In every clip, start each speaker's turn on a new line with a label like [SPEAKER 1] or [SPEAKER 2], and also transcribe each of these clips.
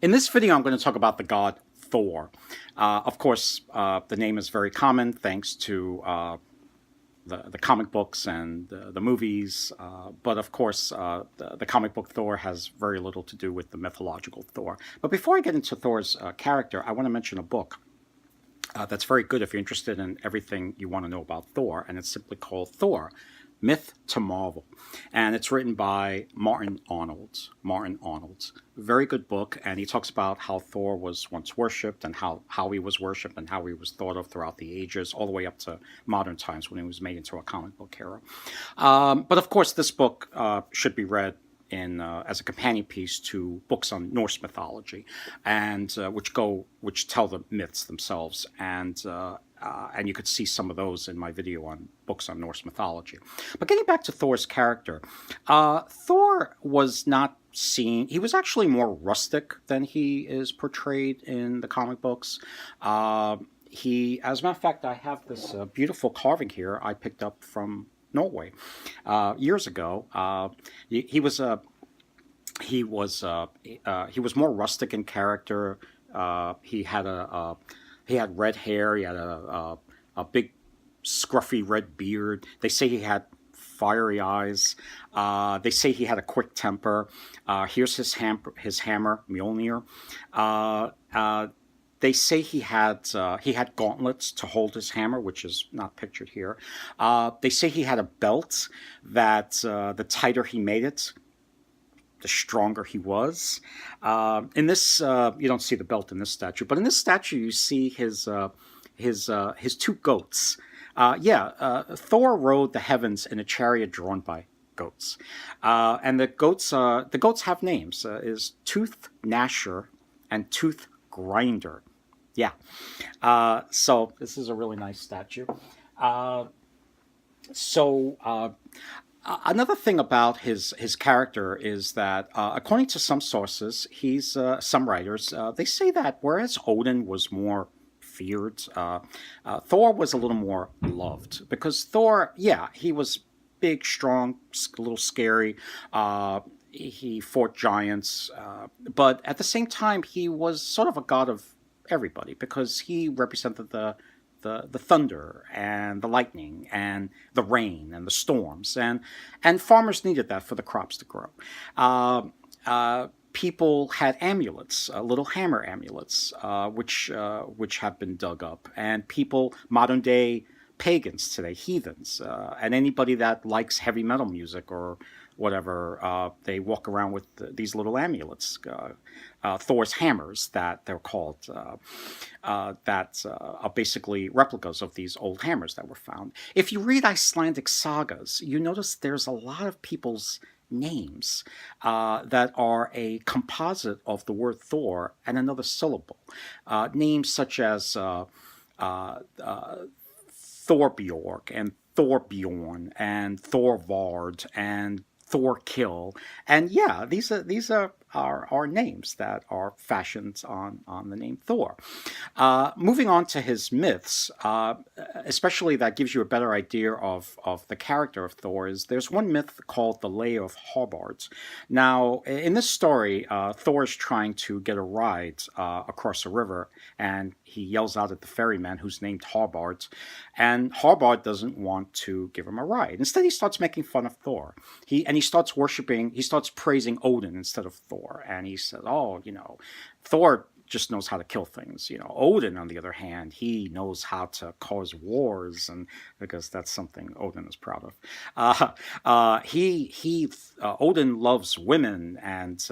[SPEAKER 1] In this video, I'm going to talk about the god Thor. Of course, the name is very common thanks to the comic books and the movies, but of course, the comic book Thor has very little to do with the mythological Thor. But before I get into Thor's character, I want to mention a book that's very good if you're interested in everything you want to know about Thor, and it's simply called Thor, Myth to Marvel. And it's written by Martin Arnold. Martin Arnold. Very good book, and he talks about how Thor was once worshipped and how he was worshipped and how he was thought of throughout the ages, all the way up to modern times when he was made into a comic book hero. But of course, this book should be read as a companion piece to books on Norse mythology, and which tell the myths themselves, and you could see some of those in my video on books on Norse mythology. But getting back to Thor's character, Thor was not seen. He was actually more rustic than he is portrayed in the comic books. As a matter of fact, I have this beautiful carving here I picked up from Norway years ago. He was more rustic in character. He had red hair. He had a big scruffy red beard. They say he had fiery eyes. They say he had a quick temper. Here's his hammer, Mjolnir. They say he had gauntlets to hold his hammer, which is not pictured here. They say he had a belt that the tighter he made it, the stronger he was. In this, you don't see the belt in this statue, but in this statue you see his two goats. Thor rode the heavens in a chariot drawn by goats, and the goats have names. Is Tooth Gnasher and Tooth Grinder. Yeah. So this is a really nice statue. Another thing about his character is that, according to some sources, some writers, they say that whereas Odin was more feared, Thor was a little more loved. Because Thor, he was big, strong, a little scary. He fought giants, but at the same time, he was sort of a god of everybody because he represented the thunder and the lightning and the rain and the storms, and farmers needed that for the crops to grow. People had amulets, little hammer amulets, which have been dug up, and modern day pagans today, heathens, and anybody that likes heavy metal music or whatever, they walk around with these little amulets, Thor's hammers, that they're called, that are basically replicas of these old hammers that were found. If you read Icelandic sagas, you notice there's a lot of people's names that are a composite of the word Thor and another syllable. Names such as Thorbjorg and Thorbjorn and Thorvard and Thorkill, and these are names that are fashioned on the name Thor. Moving on to his myths, especially that gives you a better idea of the character of Thor. There's one myth called the Lay of Harbard. Now, in this story, Thor is trying to get a ride across a river, and he yells out at the ferryman, who's named Harbard, and Harbard doesn't want to give him a ride. Instead, he starts making fun of Thor. He starts praising Odin instead of Thor, and he said, Thor just knows how to kill things. Odin, on the other hand, he knows how to cause wars, and because that's something Odin is proud of. Odin loves women, and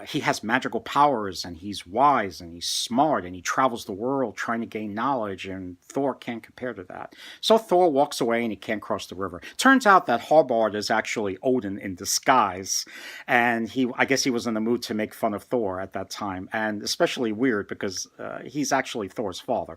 [SPEAKER 1] he has magical powers, and he's wise, and he's smart, and he travels the world trying to gain knowledge, and Thor can't compare to that. So Thor walks away, and he can't cross the river. Turns out that Harbard is actually Odin in disguise, and I guess he was in the mood to make fun of Thor at that time, and especially weird because he's actually Thor's father.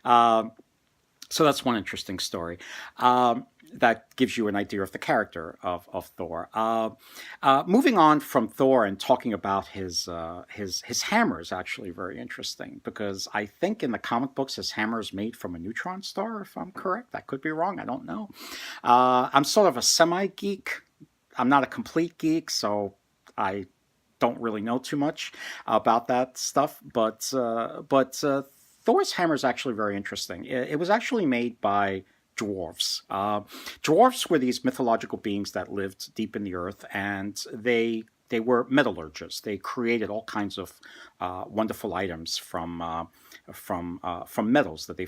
[SPEAKER 1] So that's one interesting story. That gives you an idea of the character of Thor. Moving on from Thor and talking about his hammer is actually very interesting, because I think in the comic books his hammer is made from a neutron star, if I'm correct. I could be wrong. I don't know. I'm sort of a semi-geek. I'm not a complete geek, so I don't really know too much about that stuff, but Thor's hammer is actually very interesting. It was actually made by dwarves. Dwarves were these mythological beings that lived deep in the earth, and they were metallurgists. They created all kinds of wonderful items from metals that they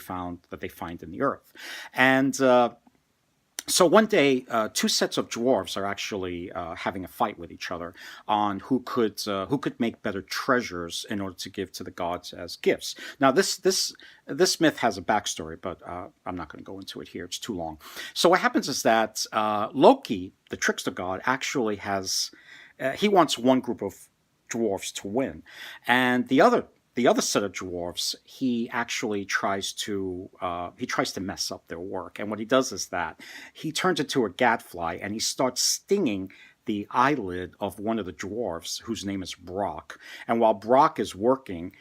[SPEAKER 1] find in the earth, and so one day, two sets of dwarves are actually having a fight with each other on who could make better treasures in order to give to the gods as gifts. Now, this myth has a backstory, but I'm not going to go into it here. It's too long. So what happens is that Loki, the trickster god, actually has he wants one group of dwarves to win, and the other set of dwarves, he actually tries to mess up their work. And what he does is that he turns into a gadfly and he starts stinging the eyelid of one of the dwarves, whose name is Brock. And while Brock is working,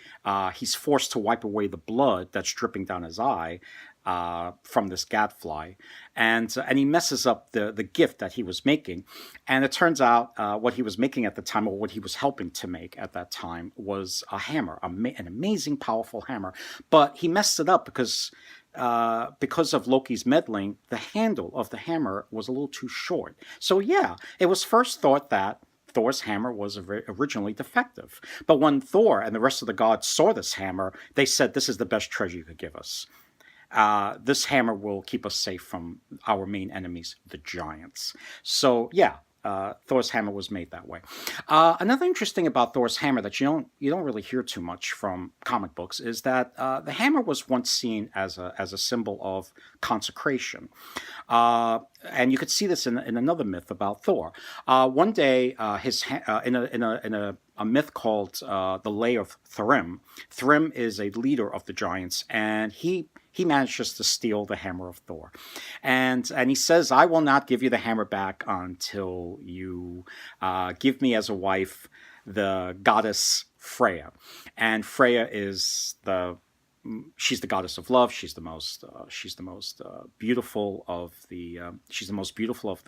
[SPEAKER 1] he's forced to wipe away the blood that's dripping down his eye from this gadfly, and he messes up the gift that he was making. And it turns out what he was making at the time, or what he was helping to make at that time, was a hammer, an amazing, powerful hammer. But he messed it up because of Loki's meddling. The handle of the hammer was a little too short. So yeah, it was first thought that Thor's hammer was originally defective. But when Thor and the rest of the gods saw this hammer, they said, "This is the best treasure you could give us. This hammer will keep us safe from our main enemies, the giants." So yeah, Thor's hammer was made that way. Another interesting about Thor's hammer that you don't really hear too much from comic books is that the hammer was once seen as a symbol of consecration, and you could see this in another myth about Thor. One day, in a myth called the Lay of Thrym. Thrym is a leader of the giants, and he manages to steal the hammer of Thor. And he says, "I will not give you the hammer back until you give me as a wife the goddess Freya." And Freya is she's the goddess of love. She's the most beautiful of the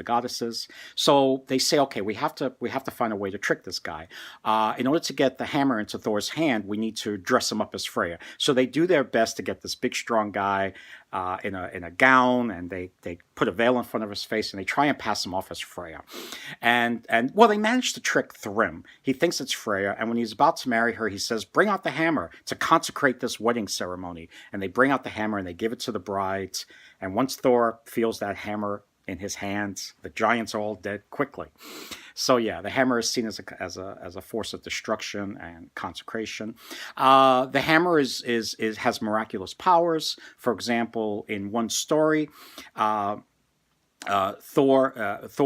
[SPEAKER 1] goddesses. So they say, okay, we have to find a way to trick this guy. In order to get the hammer into Thor's hand, we need to dress him up as Freya. So they do their best to get this big, strong guy in a gown, and they put a veil in front of his face, and they try and pass him off as Freya. And well, they manage to trick Thrym. He thinks it's Freya, and when he's about to marry her, he says, "Bring out the hammer to consecrate this wedding ceremony." And they bring out the hammer and they give it to the bride. And once Thor feels that hammer in his hands, the giants are all dead quickly. So yeah, the hammer is seen as a force of destruction and consecration. The hammer has miraculous powers. For example, in one story, Thor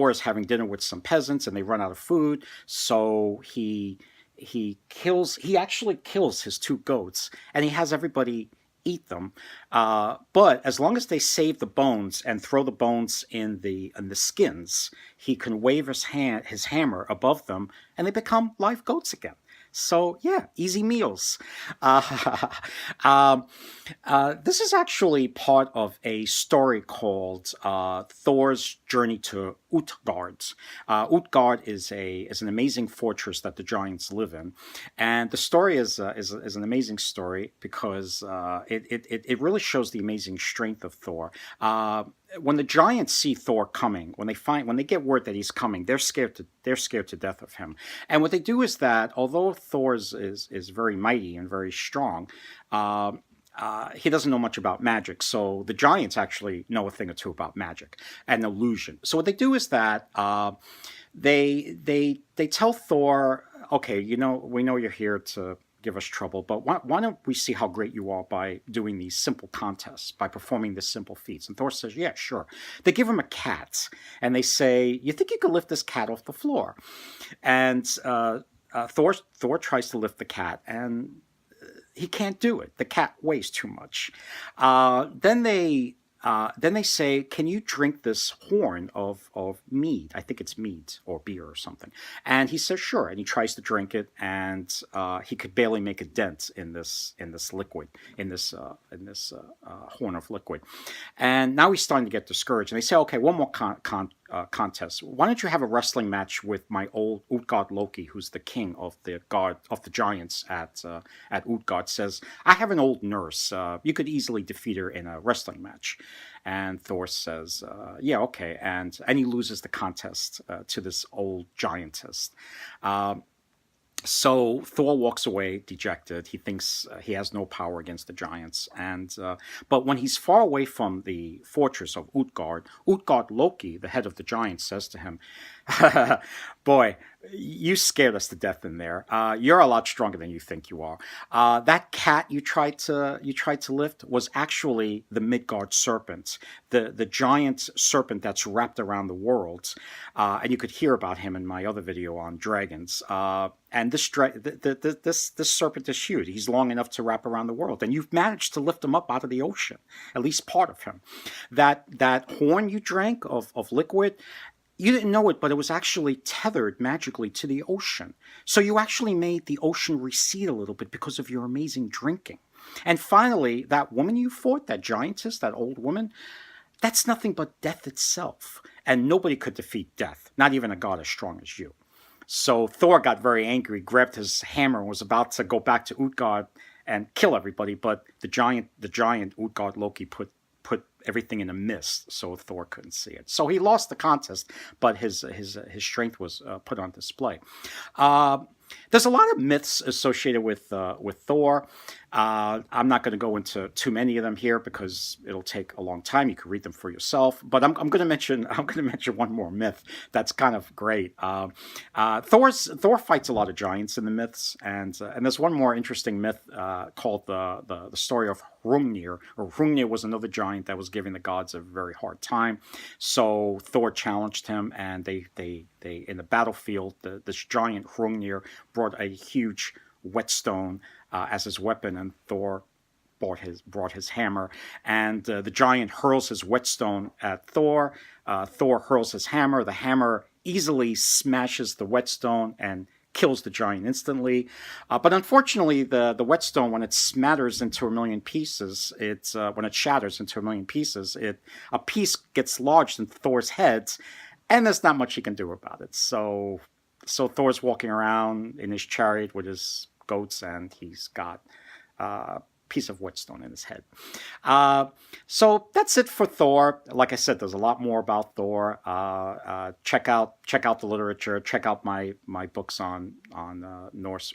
[SPEAKER 1] is having dinner with some peasants, and they run out of food. So he actually kills his two goats, and he has everybody eat them. But as long as they save the bones and throw the bones in the skins, he can wave his hammer above them, and they become live goats again. So yeah, easy meals. This is actually part of a story called Thor's Journey to Utgard. Utgard is an amazing fortress that the giants live in, and the story is an amazing story because it really shows the amazing strength of Thor. When the giants see Thor coming, when they get word that he's coming, they're scared to death of him. And what they do is that, although Thor is very mighty and very strong, he doesn't know much about magic. So the giants actually know a thing or two about magic and illusion. So what they do is that they tell Thor, "Okay, we know you're here to give us trouble, but why don't we see how great you are by doing these simple contests, by performing these simple feats?" And Thor says, "Yeah, sure." They give him a cat, and they say, "You think you could lift this cat off the floor?" And Thor tries to lift the cat, and he can't do it. The cat weighs too much. Then they say, "Can you drink this horn of mead?" I think it's mead or beer or something. And he says, "Sure." And he tries to drink it, and he could barely make a dent in this liquid, in this horn of liquid. And now he's starting to get discouraged. And they say, "Okay, one more contest. Why don't you have a wrestling match with my old Utgard Loki, who's the king of the giants at Utgard? Says, I have an old nurse. You could easily defeat her in a wrestling match. And Thor says, yeah, okay. And he loses the contest to this old giantess. So Thor walks away dejected. He thinks he has no power against the giants. But when he's far away from the fortress of Utgard Loki, the head of the giants, says to him, "Boy, you scared us to death in there. You're a lot stronger than you think you are. That cat you tried to lift was actually the Midgard serpent, the giant serpent that's wrapped around the world. And you could hear about him in my other video on dragons. And this serpent is huge. He's long enough to wrap around the world, and you've managed to lift him up out of the ocean, at least part of him. That horn you drank of liquid." You didn't know it, but it was actually tethered magically to the ocean. So you actually made the ocean recede a little bit because of your amazing drinking. And finally, that woman you fought, that giantess, that old woman, that's nothing but death itself. And nobody could defeat death, not even a god as strong as you. So Thor got very angry, grabbed his hammer, and was about to go back to Utgard and kill everybody. But the giant Utgard Loki put everything in a mist, so Thor couldn't see it. So he lost the contest, but his strength was put on display. There's a lot of myths associated with Thor. I'm not going to go into too many of them here because it'll take a long time. You can read them for yourself. But I'm going to mention one more myth that's kind of great. Thor fights a lot of giants in the myths, and there's one more interesting myth called the story of Hrungnir. Hrungnir was another giant that was giving the gods a very hard time. So Thor challenged him, and they in the battlefield, this giant Hrungnir brought a huge whetstone as his weapon, and Thor brought his hammer, and the giant hurls his whetstone at Thor. Thor hurls his hammer. The hammer easily smashes the whetstone and kills the giant instantly. But unfortunately, the whetstone, when it smatters into a million pieces, when it shatters into a million pieces, a piece gets lodged in Thor's head, and there's not much he can do about it. So Thor's walking around in his chariot with his goats, and he's got a piece of whetstone in his head. So that's it for Thor. Like I said, there's a lot more about Thor. Check out the literature. Check out my books on Norse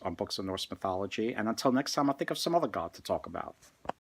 [SPEAKER 1] mythology. And until next time, I'll think of some other god to talk about.